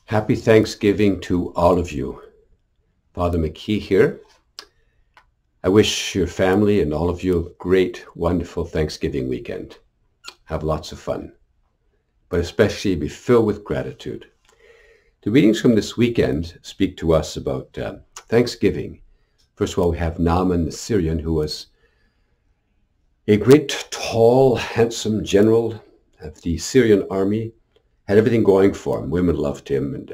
Happy Thanksgiving to all of you. Father McKee here. I wish your family and all of you a great, wonderful Thanksgiving weekend. Have lots of fun, but especially be filled with gratitude. The readings from this weekend speak to us about Thanksgiving. First of all, we have Naaman the Syrian, who was a great, tall, handsome general of the Syrian army, had everything going for him. Women loved him,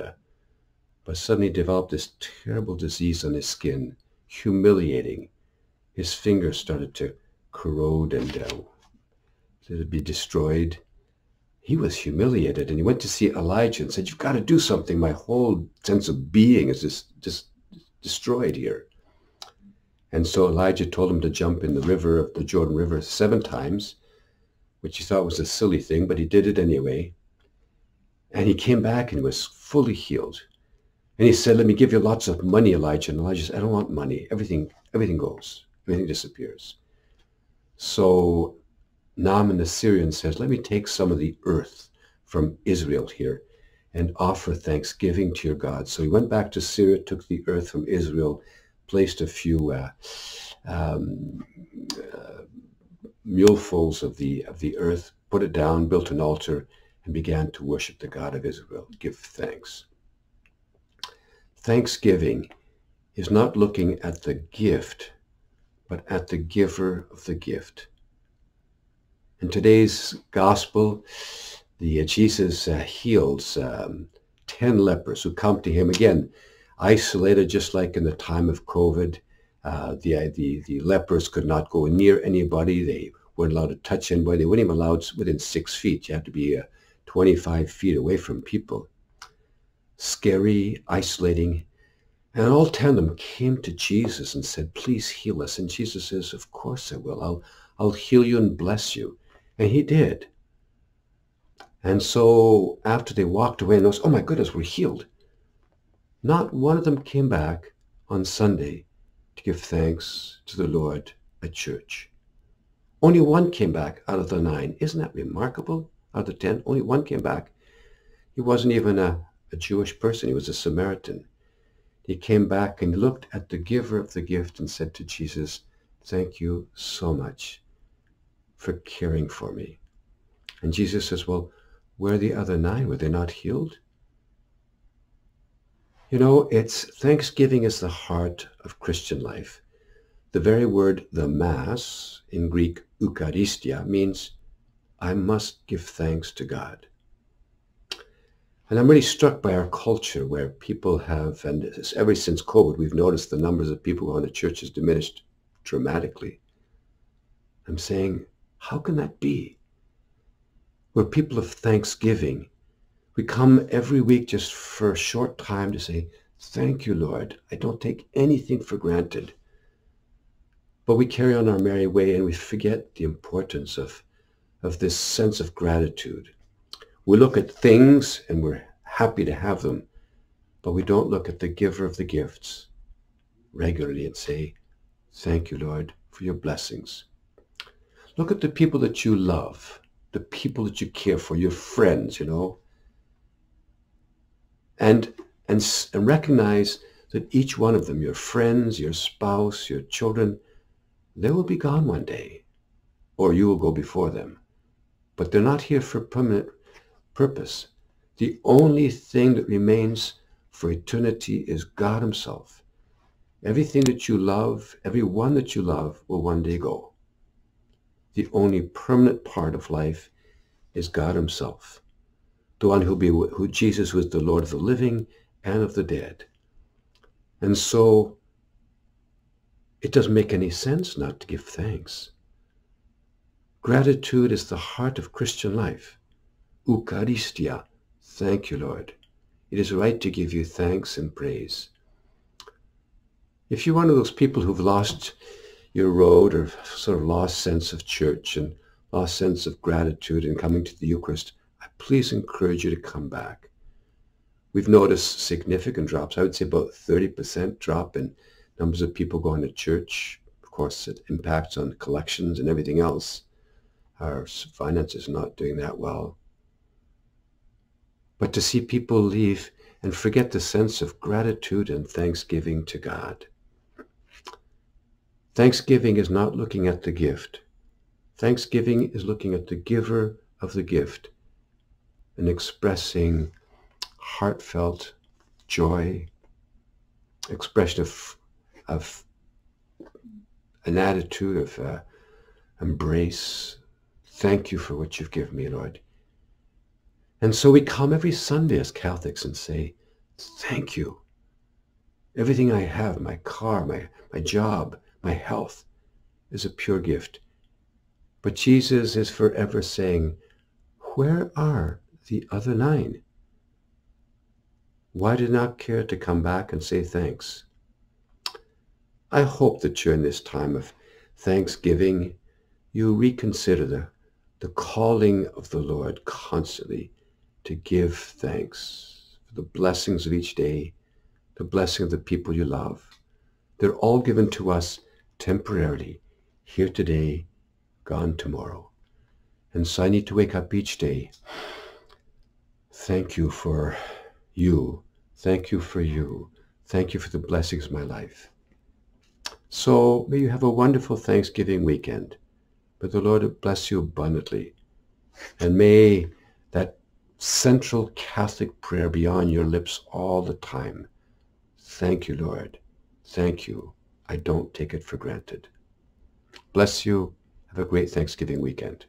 but suddenly developed this terrible disease on his skin, humiliating. His fingers started to corrode and to be destroyed. He was humiliated, and he went to see Elijah and said, "You've got to do something. My whole sense of being is just destroyed here." And so Elijah told him to jump in the Jordan River 7 times, which he thought was a silly thing, but he did it anyway. And he came back and was fully healed. And he said, "Let me give you lots of money, Elijah." And Elijah said, "I don't want money. Everything goes. Everything disappears." So Naaman the Syrian says, "Let me take some of the earth from Israel here and offer thanksgiving to your God." So he went back to Syria, took the earth from Israel, placed a few mulefuls of the earth, put it down, built an altar, and began to worship the God of Israel, give thanks. Thanksgiving is not looking at the gift, but at the giver of the gift. In today's gospel, Jesus heals 10 lepers who come to him, again, isolated, just like in the time of COVID. The lepers could not go near anybody. They weren't allowed to touch anybody. They weren't even allowed within 6 feet. You had to be 25 feet away from people. Scary, isolating. And all 10 of them came to Jesus and said, "Please heal us." And Jesus says, "Of course I will. I'll heal you and bless you." And he did. And so after they walked away and noticed, "Oh my goodness, we're healed," not one of them came back on Sunday to give thanks to the Lord at church. Only one came back out of the 9. Isn't that remarkable? Out of the 10, only one came back. He wasn't even a Jewish person. He was a Samaritan. He came back and looked at the giver of the gift and said to Jesus, "Thank you so much for caring for me." And Jesus says, "Well, where are the other 9? Were they not healed?" You know, Thanksgiving is the heart of Christian life. The very word, the Mass, in Greek, Eucharistia, means I must give thanks to God. And I'm really struck by our culture where people have, and ever since COVID, we've noticed the numbers of people going to church has diminished dramatically. I'm saying, how can that be? We're people of thanksgiving. We come every week just for a short time to say, "Thank you, Lord. I don't take anything for granted." But we carry on our merry way and we forget the importance of this sense of gratitude. We look at things and we're happy to have them, but we don't look at the giver of the gifts regularly and say, "Thank you, Lord, for your blessings." Look at the people that you love, the people that you care for, your friends, and recognize that each one of them, your friends, your spouse, your children, they will be gone one day, or you will go before them. But they're not here for permanent purpose. The only thing that remains for eternity is God himself. Everything that you love, everyone that you love will one day go. The only permanent part of life is God himself, the one who Jesus was the Lord of the living and of the dead. And so it doesn't make any sense not to give thanks. Gratitude is the heart of Christian life. Eucharistia, thank you, Lord. It is right to give you thanks and praise. If you're one of those people who've lost your road or sort of lost sense of church and lost sense of gratitude in coming to the Eucharist, I please encourage you to come back. We've noticed significant drops. I would say about 30% drop in numbers of people going to church. Of course, it impacts on collections and everything else. Our finances are not doing that well. But to see people leave and forget the sense of gratitude and thanksgiving to God. Thanksgiving is not looking at the gift. Thanksgiving is looking at the giver of the gift and expressing heartfelt joy, expression of an attitude of embrace. Thank you for what you've given me, Lord. And so we come every Sunday as Catholics and say, thank you. Everything I have, my car, my job, my health, is a pure gift. But Jesus is forever saying, where are the other 9? Why do you not care to come back and say thanks? I hope that during this time of Thanksgiving, you reconsider the calling of the Lord constantly to give thanks for the blessings of each day, the blessing of the people you love. They're all given to us temporarily, here today, gone tomorrow. And so I need to wake up each day. Thank you for you. Thank you for you. Thank you for the blessings of my life. So may you have a wonderful Thanksgiving weekend. May the Lord bless you abundantly. And may that central Catholic prayer be on your lips all the time. Thank you, Lord. Thank you. I don't take it for granted. Bless you. Have a great Thanksgiving weekend.